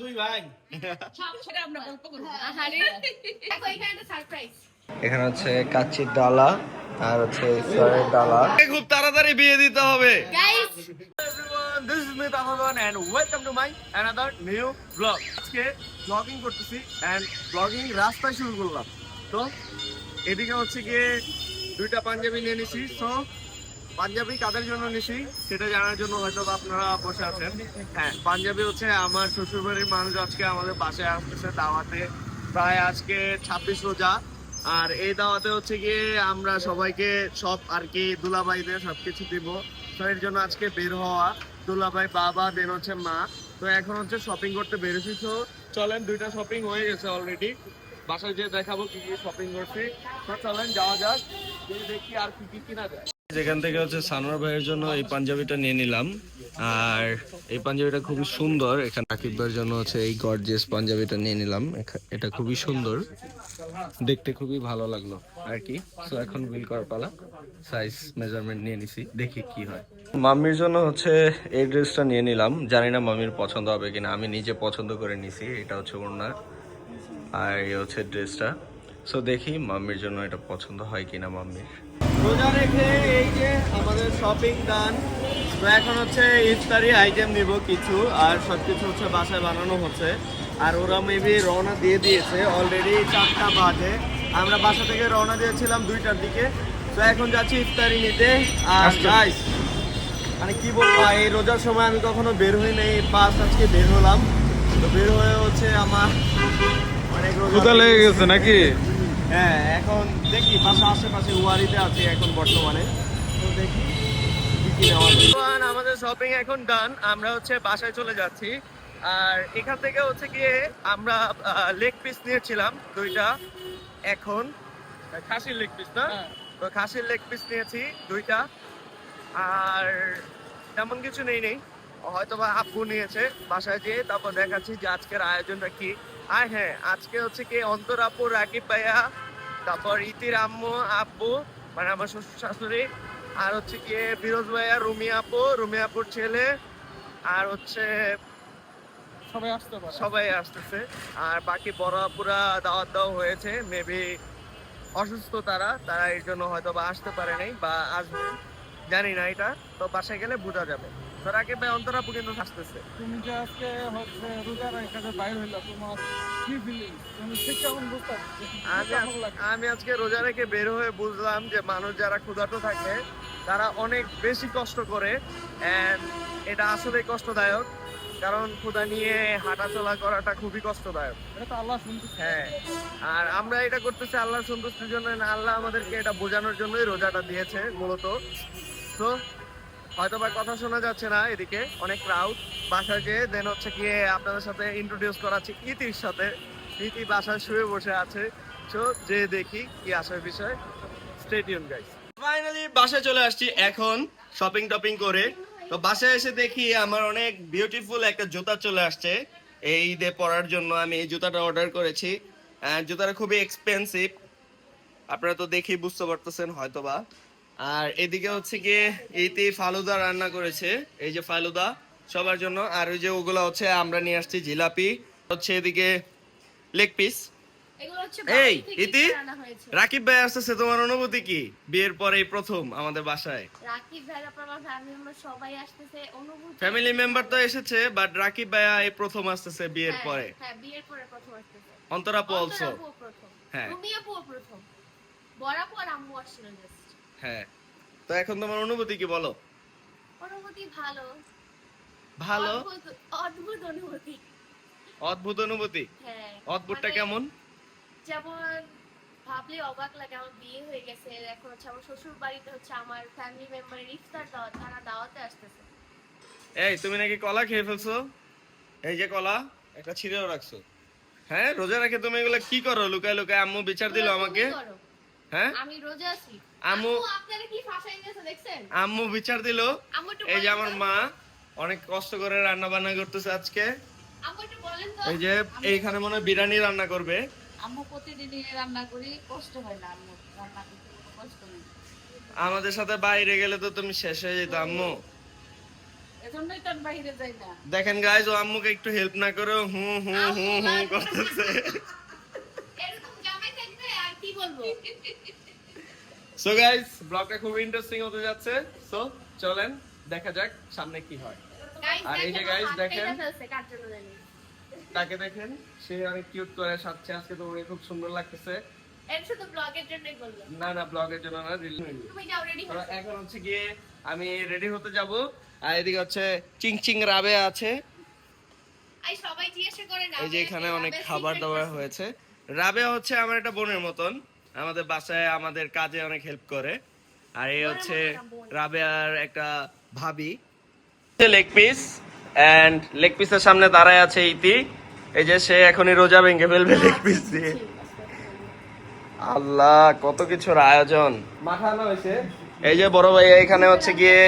দুই ভাই। এখানে হচ্ছে কাচ্চির ডালা আর হচ্ছে সরের ডালা। খুব তাড়াতাড়ি বিয়ে দিতে হবে। Everyone, this is me Tamagan and welcome to my another new vlog. আজকে ব্লগিং করতেছি and ব্লগিং রাস্তায় শুরু করলাম। তো এদিকে হচ্ছে গিয়ে দুইটা পাঞ্জাবি নিয়ে নিছি। সো পাঞ্জাবি কাদের জন্য নিছি সেটা জানার জন্য হয়তো আপনারা বসে আছেন। হ্যাঁ, পাঞ্জাবি হচ্ছে আমার শ্বশুরবাড়ির মানুষ আজকে আমাদের বাসায় আসতেছে দাওয়াতে। প্রায় আজকে 26 রোজা। আর এই দাওয়াতে হচ্ছে গিয়ে আমরা সবাইকে সব আর কি দুলাভাইদের সবকিছু দিব। তো এর জন্য আজকে বের হওয়া, দুলাভাই বাবা দেন হচ্ছে মা। তো এখন হচ্ছে শপিং করতে বেরোছি। তো চলেন, দুইটা শপিং হয়ে গেছে অলরেডি। বাসায় যেয়ে দেখাবো কি কি শপিং করছি। তো চলেন যাওয়া যাক, গিয়ে দেখি আর কি কি কিনা যায়। যেখান থেকে হচ্ছে সানোয়ার ভাইয়ের জন্য এই পাঞ্জাবিটা নিয়ে নিলাম। আর এই পাঞ্জাবিটা খুবই সুন্দর। এখানে আকিব ভাইয়ের জন্য হচ্ছে এই গর্জিয়াস পাঞ্জাবিটা নিয়ে নিলাম। এটা খুবই সুন্দর, দেখতে খুবই ভালো লাগলো আর কি। তো এখন বিল করার পালা। সাইজ মেজারমেন্ট নিয়ে নিছি, দেখি কি হয়। মাম্মির জন্য হচ্ছে এই ড্রেসটা নিয়ে নিলাম। জানি না মাম্মির পছন্দ হবে কিনা, আমি নিজে পছন্দ করে নিছি। এটা হচ্ছে ওড়না আর এই হচ্ছে ড্রেসটা। সো দেখি মাম্মির জন্য এটা পছন্দ হয় কিনা মাম্মির। রোজা রেখে এই যে আমাদের শপিং ডান। তো এখন হচ্ছে ইফতারি আইটেম নিব কিছু, আর সবকিছু হচ্ছে বাসায় বানানো হচ্ছে। আর ওরা মেবি রওনা দিয়ে দিয়েছে অলরেডি, 4টা বাজে। আমরা বাসা থেকে রওনা দিয়েছিলাম 2টার দিকে। তো এখন যাচ্ছি ইফতারি নিতে। আর গাইস মানে কি বলবো, এই রোজার সময় আমি কখনো বের হই নাই, ফার্স্ট আজকে বের হলাম। তো বের হয়ে হচ্ছে আমার অনেক রোজা লেগে গেছে নাকি। হ্যাঁ, এখন দেখি বাসা আশেপাশে ওয়ারিতে আছি এখন বর্তমানে। তো দেখি কি নেওয়া যায়। আমাদের শপিং এখন ডান, আমরা হচ্ছে বাসায় চলে যাচ্ছি। আর এখান থেকে হচ্ছে গিয়ে আমরা লেগ পিস নিয়েছিলাম 2টা, এখন খাসির লেগ পিস না। তো খাসির লেগ পিস নিয়েছি 2টা। আর তেমন কিছু নেই, হয়তো বা আব্বু নিয়েছে। বাসায় যেয়ে তারপর দেখাচ্ছি যে আজকের আয়োজনটা কি। আর হ্যাঁ, আজকে হচ্ছে কি অন্তর আপু, রাকিব ভাইয়া, তারপর ইতির আম্মু আব্বু মানে আমার শ্বশুর শাশুড়ি, আর হচ্ছে কি ফিরোজ ভাইয়া, রুমি আপুর ছেলে, আর হচ্ছে সবাই আসতেছে। আর বাকি বড় আপুরা দাওয়াত দেওয়া হয়েছে, মেবি অসুস্থ তারা এর জন্য হয়তো বা আসতে পারে নাই বা আসবে, জানি না এটা। তো বাসায় গেলে বোঝা যাবে। তো রাকিব ভাই, অন্তর আপু কিন্তু আসতেছে। তুমি যে আজকে হচ্ছে রোজা রেখে বাইরে হইলা, তোমার কি ফিলিংস? তুমি ঠিক কেমন বুঝতে আমি আজকে রোজা রেখে বের হয়ে বুঝলাম যে মানুষ যারা ক্ষুধার্ত থাকে তারা অনেক বেশি কষ্ট করে। এন্ড এটা আসলে কষ্টদায়ক, কারণ ক্ষুধা নিয়ে হাঁটাচলা করাটা খুবই কষ্টদায়ক। এটা তো আল্লাহ শুনতেছে। হ্যাঁ, আর আমরা এটা করতেছি আল্লাহর সন্তুষ্টির জন্য না, আল্লাহ আমাদেরকে এটা বোঝানোর জন্যই রোজাটা দিয়েছে মূলত। তো হয়তো বা কথা শোনা যাচ্ছে না, এদিকে অনেক ক্রাউড। বাসায় যেয়ে দেন হচ্ছে গিয়ে আপনাদের সাথে ইন্ট্রোডিউস করাচ্ছি ইতির সাথে। ইতি বাসায় শুয়ে বসে আছে। তো যে দেখি কি আসার বিষয়। Stay tune guys. ফাইনালি বাসায় চলে আসছি এখন শপিং টপিং করে। তো বাসায় এসে দেখি আমার অনেক বিউটিফুল একটা জুতা চলে আসছে এই ঈদে পরার জন্য। আমি এই জুতাটা অর্ডার করেছি। জুতাটা খুবই এক্সপেন্সিভ, আপনারা তো দেখেই বুঝতে পারতেছেন হয়তোবা। আর এদিকে হচ্ছে গিয়ে এইতে ফালুদা রান্না করেছে, এই যে ফালুদা সবার জন্য। আর ওই যে ওগুলা হচ্ছে আমরা নিয়ে আসছি জিলাপি, হচ্ছে এদিকে লেগ পিস। এই ইতি, রাকিব ভাই আসতেছে, তোমার অনুভূতি কি বিয়ের পরে এই প্রথম আমাদের বাসায়? রাকিব ভাই আপনারা ফ্যামিলি মেম্বার সবাই আসতেছে, অনুভূতি ফ্যামিলি মেম্বার তো এসেছে, বাট রাকিব ভাই এই প্রথম আসতেছে বিয়ের পরে। হ্যাঁ, বিয়ের পরে প্রথম আসতেছে। অন্তরা আপু অলসো। প্রথম, হ্যাঁ, রুমি আপু প্রথম, বড় আপু আর আম্মু আসছিলেন জাস্ট। হ্যাঁ। তো এখন তোমার অনুভূতি কি বলো? অনুভূতি ভালো ভালো, অদ্ভুত অনুভূতি। অদ্ভুত অনুভূতি। হ্যাঁ, অদ্ভুতটা কেমন? যেমন ভাবলে অবাক লাগে, আমার বিয়ে হয়ে গেছে, এখন হচ্ছে আমার শ্বশুর বাড়িতে হচ্ছে আমার ফ্যামিলি মেম্বারের ইফতার দাওয়াত, তারা দাওয়াতে আসতেছে। এই তুমি নাকি কলা খেয়ে ফেলছো? এই যে কলা একটা ছিঁড়েও রাখছো। হ্যাঁ, রোজা রেখে তুমি এগুলো কি করো লুকায় লুকায়? আম্মু বিচার দিল আমাকে। হ্যাঁ, আমি রোজা আছি। আম্মু আপনারা কি ফাঁসাই দিয়েছে দেখছেন? আম্মু বিচার দিল। এই যে আমার মা অনেক কষ্ট করে রান্না বান্না করতেছে আজকে। আম্মু একটু বলেন তো। এই যে এইখানে মনে হয় বিরিয়ানি রান্না করবে। আম্মু প্রতিদিনই রান্না করি, কষ্ট হয় না আম্মু রান্না করতে, কোনো কষ্ট নেই। আমাদের সাথে বাইরে গেলে তো তুমি শেষ হয়ে যেত আম্মু। এজন্যই তো বাইরে যাই না। দেখেন গাইজ, ও আম্মুকে একটু হেল্প না করে হুম হুম হুম হুম করতেছে। এরকম জামাই থাকতে আর কি বলবো। সো গাইজ, ব্লগটা খুব ইন্টারেস্টিং হতে যাচ্ছে। সো চলেন দেখা যাক সামনে কি হয়। আর এই যে guys দেখেন, কার জন্য জানি তাকে দেখেন, সে অনেক কিউট করে সাজছে আজকে, তো ওকে খুব সুন্দর লাগতেছে। এর শুধু ব্লগের জন্যই বললাম। না না, ব্লগের জন্য না, রিল। তুমি যাও রেডি হও। এখন হচ্ছে গিয়ে আমি রেডি হতে যাব। আর এদিকে হচ্ছে চিং চিং রাবে আছে। আই সবাই জিজ্ঞাসা করে না। এই যে এখানে অনেক খাবার দাবার হয়েছে। রাবেয়া হচ্ছে আমার একটা বোনের মতন, আমাদের বাসায় আমাদের কাজে অনেক হেল্প করে। আর এই হচ্ছে রাবেয়ার একটা ভাবি। লেগ পিস, এন্ড লেগ পিসের সামনে দাঁড়ায় আছে ইতি। এই যে সে এখনই রোজা ভেঙে ফেলবে লেগ পিস দিয়ে। আল্লাহ, কত কিছুর আয়োজন মাখানো হয়েছে। এই যে বড় ভাই এখানে হচ্ছে গিয়ে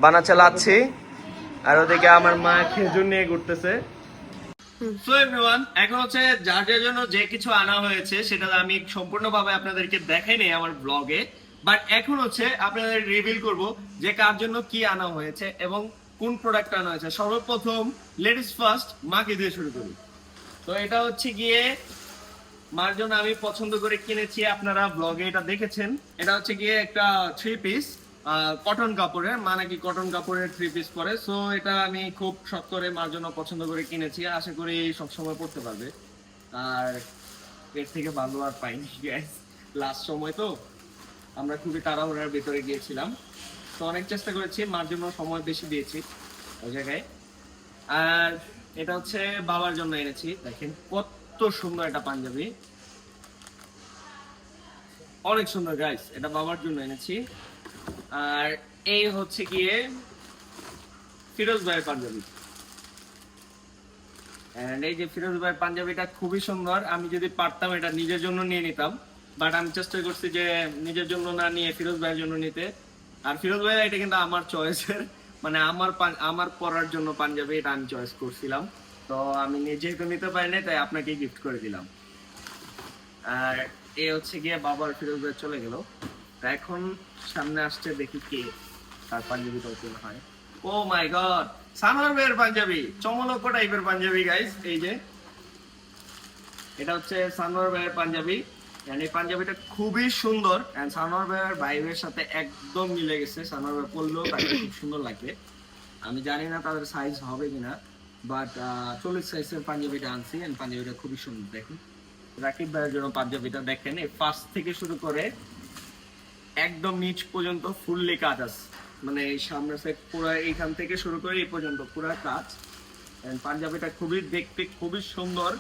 বানাচ্ছে লাচ্ছি, আর ওদিকে আমার মা খেজুর নিয়ে ঘুরতেছে। সো এভরিওয়ান, এখন হচ্ছে যার যার জন্য যে কিছু আনা হয়েছে সেটা আমি সম্পূর্ণভাবে আপনাদেরকে দেখাই নেই আমার ব্লগে, বাট এখন হচ্ছে আপনাদের রিভিল করব যে কার জন্য কি আনা হয়েছে এবং কোন প্রোডাক্ট আনা হয়েছে। সর্বপ্রথম লেডিস ফার্স্ট, মাকে দিয়ে শুরু করি। তো এটা হচ্ছে গিয়ে মার জন্য আমি পছন্দ করে কিনেছি, আপনারা ব্লগে এটা দেখেছেন। এটা হচ্ছে গিয়ে একটা 3 পিস কটন কাপড়ের, মা নাকি কটন কাপড়ের 3 পিস পরে। সো এটা আমি খুব শখ করে মার জন্য পছন্দ করে কিনেছি, আশা করি সবসময় পড়তে পারবে। আর এর থেকে ভালো আর পাইনি গ্যাস, লাস্ট সময় তো আমরা খুবই তাড়াহুড়ার ভিতরে গিয়েছিলাম, তো অনেক চেষ্টা করেছি, মার জন্য সময় বেশি দিয়েছি ওই জায়গায়। আর এটা হচ্ছে বাবার জন্য এনেছি, দেখেন কত সুন্দর একটা পাঞ্জাবি, অনেক সুন্দর গাইস, এটা বাবার জন্য এনেছি। আর এই হচ্ছে গিয়ে ফিরোজ ভাইয়ের পাঞ্জাবি, এন্ড এই যে ফিরোজ ভাইয়ের পাঞ্জাবিটা খুবই সুন্দর। আমি যদি পারতাম এটা নিজের জন্য নিয়ে নিতাম, বাট আমি চেষ্টা করছি যে নিজের জন্য না নিয়ে ফিরোজ ভাইয়ের জন্য নিতে। আর ফিরোজ ভাই এটা কিন্তু আমার চয়েসের, মানে আমার পরার জন্য পাঞ্জাবি, এটা আমি চয়েস করছিলাম, তো আমি নিজে তো নিতে পারি না, তাই আপনাকে গিফট করে দিলাম। আর এই হচ্ছে গিয়ে বাবার ফিরোজ ভাই চলে গেল, তা এখন সামনে আসছে, দেখি কে তার পাঞ্জাবিটা ওপেন হয়। ও মাই গড, সানোয়ার ভাইয়ের পাঞ্জাবি, চমলক টাইপের পাঞ্জাবি গাইস। এই যে এটা হচ্ছে সানোয়ার ভাইয়ের পাঞ্জাবি, এই পাঞ্জাবিটা খুবই সুন্দর, এন্ড সানোয়ার ভাইয়ের ভাইবের সাথে একদম মিলে গেছে। সানোয়ার ভাই পরলেও তাকে খুব সুন্দর লাগবে। আমি জানি না তাদের সাইজ হবে কিনা, বাট 40 সাইজের পাঞ্জাবিটা আনছি, এন্ড পাঞ্জাবিটা খুবই সুন্দর। দেখুন রাকিব ভাইয়ের জন্য পাঞ্জাবিটা দেখেন, এই ফার্স্ট থেকে শুরু করে একদম নিচ পর্যন্ত ফুললি কাজ আছে, মানে এই সামনের সাইড পুরো এইখান থেকে শুরু করে এই পর্যন্ত পুরো কাজ। এন্ড পাঞ্জাবিটা খুবই দেখতে খুবই সুন্দর।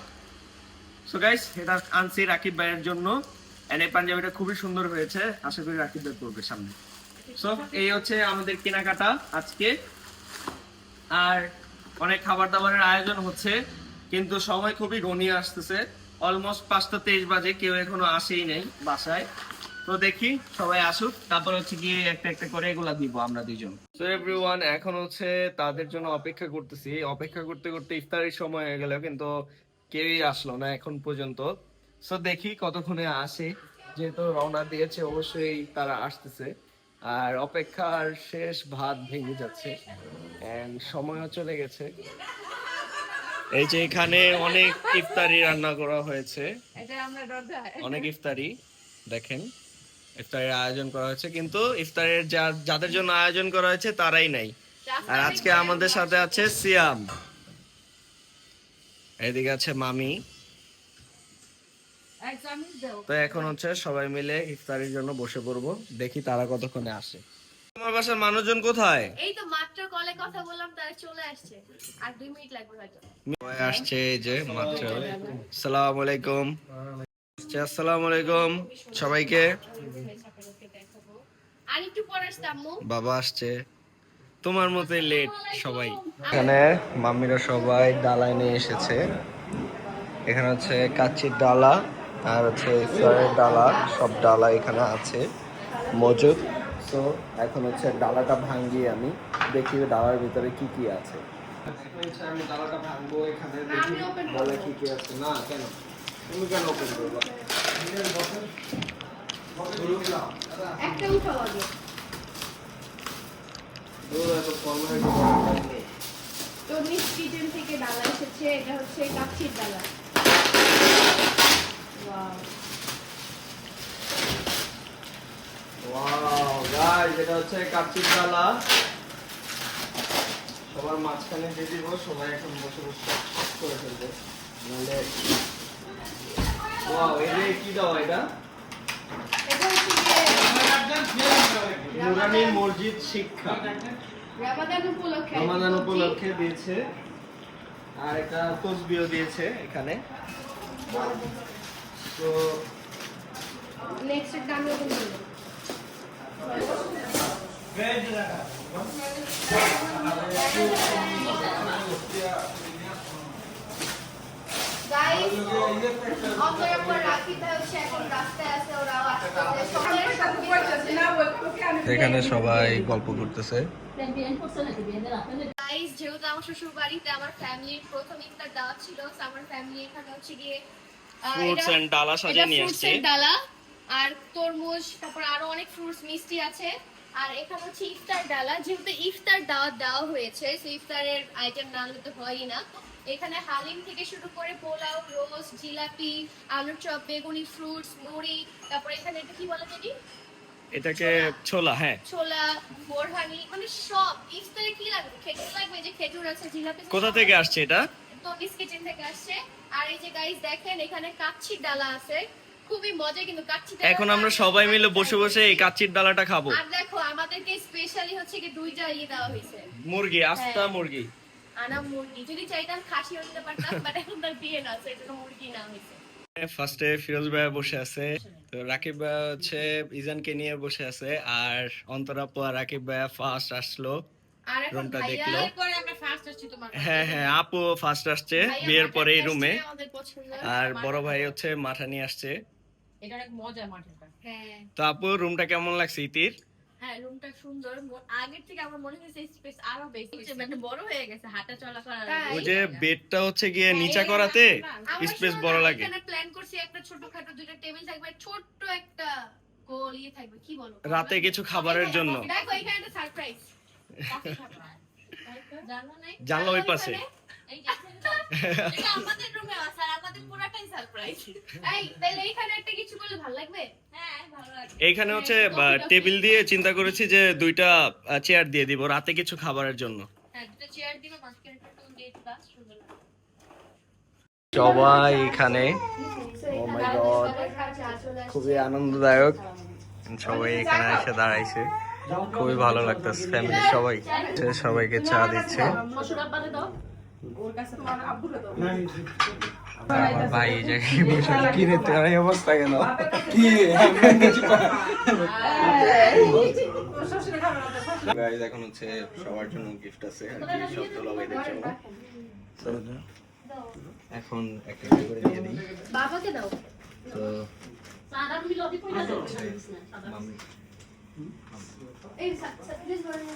সো গাইস, এটা আনছি রাকিব ভাইয়ের জন্য, এন্ড এই পাঞ্জাবিটা খুবই সুন্দর হয়েছে, আশা করি রাকিব ভাই পরবে সামনে। সো এই হচ্ছে আমাদের কেনাকাটা আজকে। আর অনেক খাবার দাবারের আয়োজন হচ্ছে, কিন্তু সময় খুবই ঘনিয়ে আসতেছে, অলমোস্ট 5:23 বাজে, কেউ এখনো আসেই নেই বাসায়। তো দেখি সবাই আসুক, তারপর হচ্ছে গিয়ে একটা একটা করে এগুলা দিব আমরা দুইজন। সো এভরিওয়ান, এখন হচ্ছে তাদের জন্য অপেক্ষা করতেছি, অপেক্ষা করতে করতে ইফতারের সময় হয়ে গেল, কিন্তু কেউই আসলো না এখন পর্যন্ত। সো দেখি কতক্ষণে আসে, যেহেতু রওনা দিয়েছে অবশ্যই তারা আসতেছে। আর অপেক্ষার শেষ, ভাত ভেঙে যাচ্ছে, এন্ড সময়ও চলে গেছে। এই যে এখানে অনেক ইফতারি রান্না করা হয়েছে, এটা আমরা দরজায় অনেক ইফতারি, দেখেন ইফতারের আয়োজন করা হয়েছে, কিন্তু ইফতারের যাদের জন্য আয়োজন করা হয়েছে তারাই নাই। আর আজকে আমাদের সাথে আছে সিয়াম, এদিকে আছে মামি। একদম দাও। তো এখন হচ্ছে সবাই মিলে ইফতারির জন্য বসে পড়বো, দেখি তারা কতক্ষণে আসে। তোমার বাসার মানুষজন কোথায়? এই তো মাত্র কলে কথা বললাম, তারা চলে আসছে, আর 2 মিনিট লাগবে হয়তো। সবাই আসছে, এই যে মাত্র। আসসালামু আলাইকুম। আসসালামু আলাইকুম সবাইকে। আর একটু পরে আসতে আম্মু। বাবা আসছে, তোমার মতোই লেট সবাই। এখানে মাম্মিরা সবাই ডালা নিয়ে এসেছে। এখানে হচ্ছে কাচ্চির ডালা আর হচ্ছে ইফতারের ডালা, সব ডালা এখানে আছে মজুদ। তো এখন হচ্ছে ডালাটা ভাঙিয়ে আমি দেখি ডালার ভিতরে কি কি আছে। আমি ডালাটা ভাঙবো, এখানে দেখি বলে কি কি আছে। না কেন, তুমি কেন ওপেন করবো? একটা উঠাও আগে। তনিস কিচেন থেকে ডালা এসেছে, এটা হচ্ছে কাচ্চির ডালা। ওয়াও গাইস, এটা হচ্ছে কাচ্চির ডালা। সবার মাঝখানে দিয়ে দিব, সবাই এখন বসে বসে করে ফেলবে নাহলে। ওয়াও, এটা কি দাও? এটা এটা হচ্ছে গিয়ে নুরানি মসজিদ শিক্ষা রমাদান উপলক্ষে দিয়েছে। আর একটা তসবিও দিয়েছে এখানে। তো নেক্সট এর দাম কত বলবো? গাইস, অন্তরের পর রাখিটা হচ্ছে এখন রাস্তায় আছে, ওরাও আসতেছে, সবাই সঙ্গে এখানে সবাই গল্প করতেছে। গাইস, যেহেতু আমার শ্বশুর বাড়িতে আমার ফ্যামিলির প্রথম ইফতার দাওয়াত ছিল, তো আমার ফ্যামিলি এখানে হচ্ছে গিয়ে ফ্রুটস এন্ড ডালা সাজিয়ে নিয়ে আসছে। ফ্রুটসের ডালা আর তরমুজ, তারপর আরো অনেক ফ্রুটস মিষ্টি আছে। আর এখানে হচ্ছে ইফতার ডালা, যেহেতু ইফতার দাওয়াত দেওয়া হয়েছে, সেই ইফতারের আইটেম না হলে তো হয়ই না। এখানে হালিম থেকে শুরু করে পোলাও, রোস্ট, জিলাপি, আলুর চপ, বেগুনি, ফ্রুটস, মুড়ি, তারপর এখানে এটা কি বলে জানি, এটাকে ছোলা, হ্যাঁ। ছোলা, বোরহানি, মানে সব। ইফতারে কি লাগবে? খেজুর লাগবে, যে খেজুর আছে, জিলাপি আছে, কোথা সব থেকে আছে। আসছে এটা? তো কিচেন থেকে আসছে। আর এই যে গাইস দেখেন, এখানে কাচ্চির ডালা আছে, খুবই মজা কিন্তু কাচ্চির ডালা। এখন আমরা সবাই মিলে বসে বসে এই কাচ্চির ডালাটা খাবো। আর দেখো আমাদেরকে স্পেশালি হচ্ছে কি দুইটা দেওয়া হয়েছে, মুরগি, আস্তা হ্যাঁ। মুরগি। আনা মুরগি, যদি চাইতাম খাসিও নিতে পারতাম, বাট এখন তার বিয়ে না, তো এটা মুরগি না হয়েছে। ফার্স্টে ফিরোজ ভাই বসে আছে, তো রাকিব ভাই হচ্ছে ইজানকে নিয়ে বসে আছে, আর অন্তরাপু আর রাকিব ভাই ফার্স্ট আসলো, আর এখন রুমটা ভাইয়া, দেখলো। পরে আমরা ফার্স্ট আসছি তোমার কাছে। হ্যাঁ হ্যাঁ, আপু ফার্স্ট আসছে ভাইয়া বিয়ের মাঠে পরে এই নিয়ে রুমে, আসছে, আমাদের পছন্দের। আর বড় ভাই হচ্ছে মাঠা নিয়ে আসছে। এটা অনেক মজা মাঠেটা। হ্যাঁ তো আপু রুমটা কেমন লাগছে ইতির? হ্যাঁ, রুমটা সুন্দর। আগের থেকে আমার মনে হয়েছে স্পেস আরো বেশি হয়েছে। মানে বড় হয়ে গেছে, হাঁটা চলা করার। তাই? ওই যে বেডটা হচ্ছে গিয়ে হ্যাঁ, নিচা এই করাতে আমার স্পেস শোনো বড় না, লাগে। এখানে প্ল্যান করছি একটা ছোটখাটো দুইটা টেবিল থাকবে, ছোট্ট একটা গোল থাকবে, কি বলো? রাতে কিছু খাবারের জন্য। দেখো এখানে একটা সারপ্রাইজ। জানো নাই? জানলা ওই পাশে। এই যে এটা আমাদের রুমে আছে, আর আমাদের পুরাটাই সারপ্রাইজ। এই তাহলে এখানে একটা কিছু করলে ভালো লাগবে। হ্যাঁ, ভালো লাগে। এইখানে হচ্ছে টেবিল দিয়ে চিন্তা করেছি যে দুইটা চেয়ার দিয়ে দিব রাতে কিছু খাবারের জন্য। হ্যাঁ, দুটো চেয়ার দিবা, মাঝখানে একটা টুল দিয়ে দিবা, সুন্দর লাগবে। সবাই এখানে, ও মাই গড, খুবই আনন্দদায়ক। সবাই এখানে এসে দাঁড়াইছে, খুবই ভালো লাগতেছে। ফ্যামিলি সবাই, সবাইকে চা দিচ্ছে। আমার ভাই এই জায়গায় বসে কিনে তেমন অবস্থা কেন? Guys, এখন হচ্ছে সবার জন্য গিফট আছে আর কি, সব দুলাভাইদের জন্য। So, এখন একটা একটা করে দিয়ে দিই। বাবাকে দাও। তো মাম্মি, এই প্লিজ বলে না।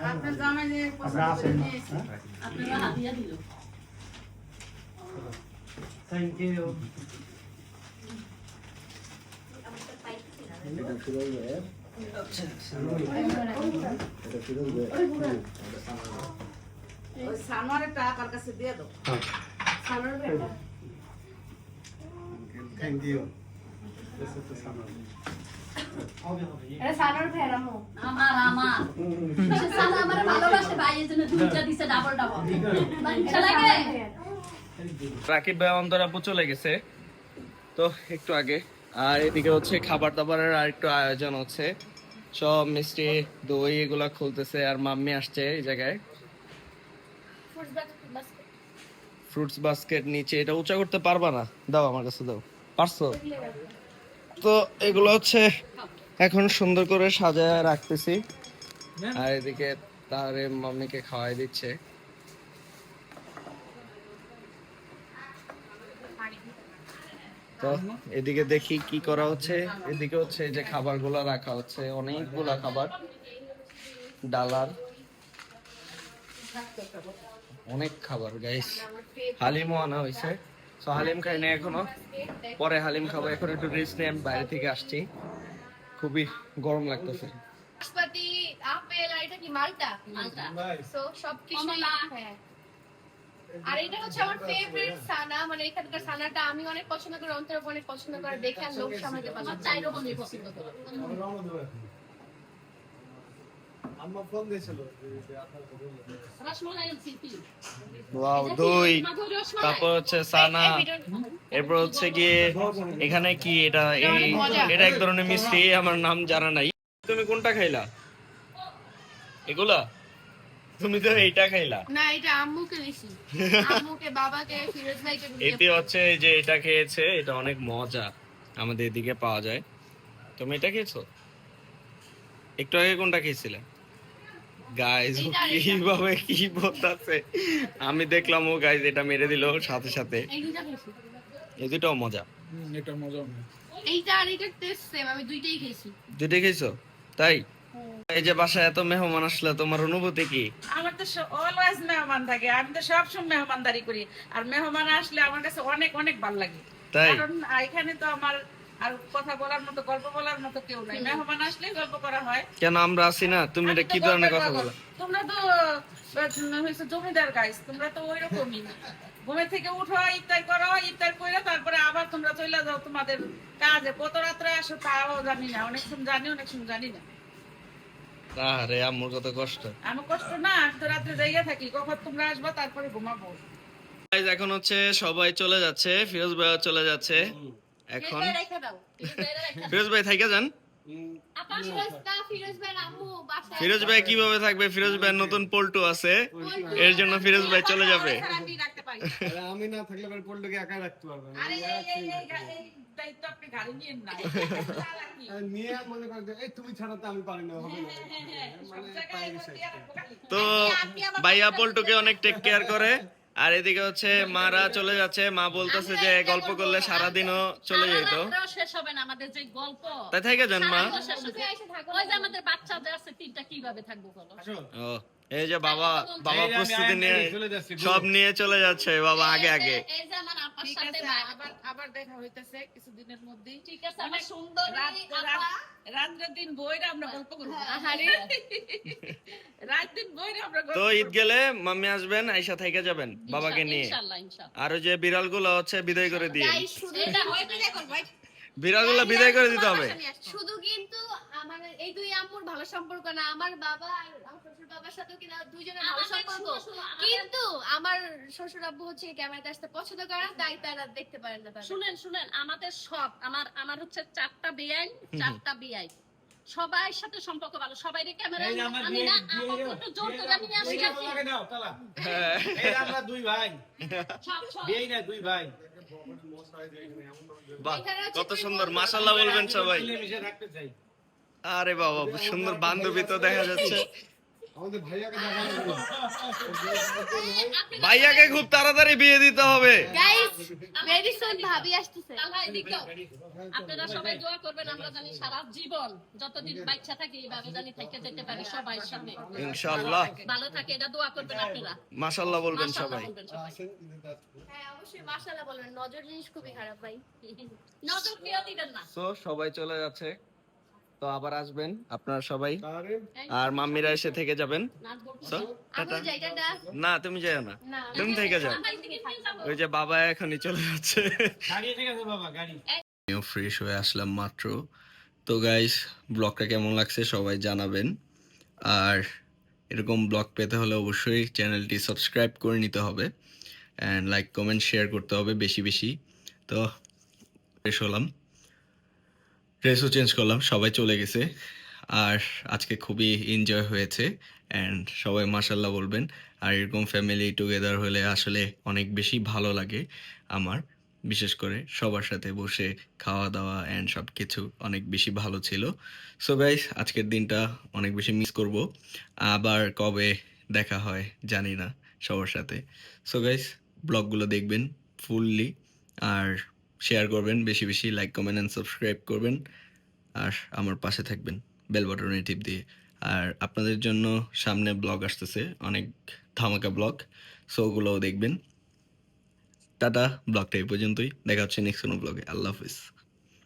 আপনার জামাই যে পছন্দ করে নিয়েছে, আপনারা হাদিয়া দিল। ওই সানোয়ারের টাকা কার কাছে দিয়ে দাও। সানোয়ার বেটা। এটা সানোয়ার ভেড়া মো। আমার সানা আমার ভালোবাসে, ভাইয়ের জন্য দুইটা দিছে, ডাবল ডাবল। ভালো লাগে। রাকিব ভাই অন্তরাপু চলে গেছে তো একটু আগে, আর এদিকে হচ্ছে খাবার দাবারের আর একটু আয়োজন হচ্ছে, সব মিষ্টি দই এগুলা খুলতেছে, আর মাম্মি আসছে এই জায়গায়। ফ্রুটস বাস্কেট নিচে, এটা উঁচা করতে পারবা না, দাও আমার কাছে দাও, পারছো? তো এগুলো হচ্ছে এখন সুন্দর করে সাজায় রাখতেছি, আর এদিকে তারে মাম্মিকে খাওয়াই দিচ্ছে। তো এদিকে দেখি কি করা হচ্ছে, এদিকে হচ্ছে যে খাবারগুলো রাখা হচ্ছে, অনেকগুলা খাবার। ডালার অনেক খাবার গাইস। হালিমও আনা হয়েছে, তো হালিম খাই না এখনো, পরে হালিম খাবো। এখন একটু রেস্ট নিয়ে আমি বাইরে থেকে আসছি, খুবই গরম লাগতেছে। নাশপাতি, আপেল আর এটা কি মালটা? So, সবকিছুই- কমলা। হ্যাঁ। আর এটা হচ্ছে আমার ফেভারিট সানা, মানে এখানকার সানাটা আমি অনেক পছন্দ করি, অন্তর অনেক পছন্দ করে, দেখে আর লোক সামলাতে পারলাম আমার না। চাই রকমই পছন্দ করো। রসমালাই আনছি, কি? ওয়াও, দই, মাধুরী রসমালাই। তারপর হচ্ছে সানা, এই ভিডিও- এরপর হচ্ছে গিয়ে এখানে কি এটা, এটা এক ধরনের মিষ্টি, আমার নাম জানা নাই। তুমি কোনটা খাইলা? এগুলা? তুমি তো এইটা খাইলা। না, এটা আম্মুকে দিছি। আম্মুকে, বাবাকে, ফিরোজ ভাইকে দিয়ে- এতে হচ্ছে এই যে এটা খেয়েছে, এটা অনেক মজা, আমাদের এদিকে পাওয়া যায়। তুমি এটা খেয়েছো? একটু আগে কোনটা খেয়েছিলে? গাইজ কিভাবে কি বলতেছে, আমি দেখলাম ও গাইজ এটা মেরে দিল সাথে সাথে। এই দুইটা খেয়েছি। এই দুটাও মজা। এটা মজা হবে। এইটা আর এইটার টেস্ট সেম, আমি দুইটাই খেয়েছি। দুইটাই খেয়েছো? তাই? এই যে বাসায় এত মেহমান আসলে তোমার অনুভূতি কি? আমার তো অলওয়েজ মেহমান থাকে, আমি তো সবসময় মেহমানদারি করি, আর মেহমান আসলে আমার কাছে অনেক অনেক ভালো লাগে। তাই? কারণ এখানে তো আমার আর কথা বলার মতো, গল্প বলার মতো কেউ নাই। মেহমান আসলে গল্প করা হয়। কেন আমরা আছি না? তুমি এটা আমি তো কি ধরনের গল্পের কথা পাগল। বলো? তোমরা তো হয়েছে জমিদার গাইস, তোমরা তো ওই রকমই। ঘুমে থেকে উঠো, ইফতার করো, ইফতার করে তারপরে আবার তোমরা চলে যাও তোমাদের কাজে। কত রাত্রে আসো তাও জানি না, অনেক সময় জানি, অনেক সময় জানি না। আরে আম্মুর কত কষ্ট। আমি কষ্ট না, আমি তো রাত্রে জায়গা থাকি, কখন তোমরা আসবা তারপরে ঘুমাবো। Guys, এখন হচ্ছে সবাই চলে যাচ্ছে, ফিরোজ ভাই চলে যাচ্ছে এখন। ফিরোজ ভাই রেখে দাও। ফিরোজ ভাই থাইকা যান। আপা, ফিরোজ দা, ফিরোজ ভাইয়ের আম্মু বাসায়- ফিরোজ ভাই কিভাবে থাকবে? ফিরোজ ভাই নতুন পল্টু আছে, এর জন্য ফিরোজ ভাই চলে যাবে। আমি রাখতে পারি। আমি না থাকলে পল্টুকে একা রাখতে পারবে না। আরে এই দায়িত্ব আপনি গাড়ি নিয়েন না। চালাকি। নিয়ে মনে করেন যে, এই তুমি ছাড়া তো আমি পারি না, হবে না। সব জায়গায় দিয়ে রাখবো খালি। তো ভাইয়া পল্টুকে অনেক টেক কেয়ার করে। আর এদিকে হচ্ছে মারা চলে যাচ্ছে, মা বলতেছে যে গল্প করলে সারাদিনও চলে যেত। রাত্রেও শেষ হবে না আমাদের যে গল্প। তাই থাইকা যান মা। সারাদিনও শেষ হবে। ওই যে আমাদের বাচ্চাদের আছে তিনটা, কিভাবে থাকবো বলো? ও, এই যে বাবা এই যে আমি প্রস্তুতি নিয়ে চলে যাচ্ছি, সব নিয়ে চলে যাচ্ছে বাবা আগে আগে। এই যে আমার আপার ঠিক সাথে আছে, ভাই- আবার দেখা হইতেছে কিছুদিনের মধ্যেই। ঠিক আছে, আমার সুন্দরী আপা। রাত্রে দিন বইরা আমরা গল্প করবো। আহারে। রাত দিন বইরা আমরা গল্প তো ঈদ গেলে মাম্মি আসবেন, আইসা থাইকা যাবেন বাবাকে নিয়ে। ইনশাআল্লাহ, ইনশাআল্লাহ। আর ওই যে বিড়ালগুলো হচ্ছে বিদায় করে দিয়ে, Guys, শুধু- এটা হয়তো বিড়ালগুলো বিদায় করে দিতে হবে। শুধু কিন্তু আমার এই দুই আম্মুর ভালো সম্পর্ক না, আমার বাবা আর আমার শ্বশুর বাবার সাথেও কিনা দুইজনের ভালো আমাদের সম্পর্ক, শুনো, শুনো, আমাদের- কিন্তু আমার শ্বশুর আব্বু হচ্ছে ক্যামেরাতে আসতে পছন্দ করে না, তাই তারা দেখতে পারেন না তাদের। শুনেন শুনেন, আমাদের সব আমার হচ্ছে 4টা বিয়াই, 4টা বিয়াই, সবার সাথে সম্পর্ক ভালো, সবাই ক্যামেরা এই যে আমার আমি না একটু জোর করে আমি নিয়ে আসি নাকি? দাও তালা। এই আমরা দুই ভাই, সব বিয়েই না দুই ভাই, বাহ, এখানে হচ্ছে কত সুন্দর, মাশাআল্লাহ বলবেন সবাই। মিলেমিশে থাকতে চাই। আরে বাবা, সুন্দর বান্ধবী তো দেখা যাচ্ছে। আমাদের ভাইয়াকে দেখানো ভাইয়াকে খুব তাড়াতাড়ি বিয়ে দিতে হবে। গাইস, ভেরি সুন ভাবি আসতেছে। তাহলে এদিকে আপনারা সবাই দোয়া করবেন, আমরা জানি সারা জীবন যতদিন বাচ্চা থাকি এইভাবে জানি থেকে যেতে পারি সবাই সামনে, ইনশাআল্লাহ, ভালো থাকে, এটা দোয়া করবেন আপনারা। মাশাআল্লাহ বলবেন মাশাআল্লাহ সবাই। বলবেন সবাই। হ্যাঁ, অবশ্যই মাশাআল্লাহ বলবেন, নজর জিনিস খুবই খারাপ ভাই। নজর কেউ দিবেন না। তো সবাই চলে যাচ্ছে, তো আবার আসবেন আপনারা সবাই, আরে আর মাম্মিরা এসে থেকে যাবেন। নাচ বলবো। তো আমি টাটা। যাই, টাটা। না তুমি যাও না, না, তুমি থেকে যাও। আমরা এদিকে নিয়ে যাবো। ওই যে বাবা এখনই চলে যাচ্ছে। গাড়ি ঠিক আছে বাবা, গাড়ি। আমিও ফ্রেশ হয়ে আসলাম মাত্র। তো গাইস, ব্লগটা কেমন লাগছে সবাই জানাবেন। আর এরকম ব্লগ পেতে হলে অবশ্যই চ্যানেলটি সাবস্ক্রাইব করে নিতে হবে, অ্যান্ড লাইক কমেন্ট শেয়ার করতে হবে বেশি বেশি। তো ফ্রেশ হলাম, ড্রেসও চেঞ্জ করলাম, সবাই চলে গেছে। আর আজকে খুবই এনজয় হয়েছে, অ্যান্ড সবাই মাশাল্লাহ বলবেন। আর এরকম ফ্যামিলি টুগেদার হলে আসলে অনেক বেশি ভালো লাগে আমার, বিশেষ করে সবার সাথে বসে খাওয়া দাওয়া অ্যান্ড সব কিছু অনেক বেশি ভালো ছিল। সো গাইস, আজকের দিনটা অনেক বেশি মিস করব। আবার কবে দেখা হয় জানি না সবার সাথে। সো গাইস, ব্লগগুলো দেখবেন ফুললি, আর শেয়ার করবেন বেশি বেশি, লাইক কমেন্ট অ্যান্ড সাবস্ক্রাইব করবেন, আর আমার পাশে থাকবেন বেল বাটনে টিপ দিয়ে। আর আপনাদের জন্য সামনে ব্লগ আসতেছে, অনেক ধামাকা ব্লগ, সো ওগুলোও দেখবেন। টাটা, ব্লগটা এই পর্যন্তই, দেখা হচ্ছে নেক্সট কোনো ব্লগে। আল্লাহ হাফিজ।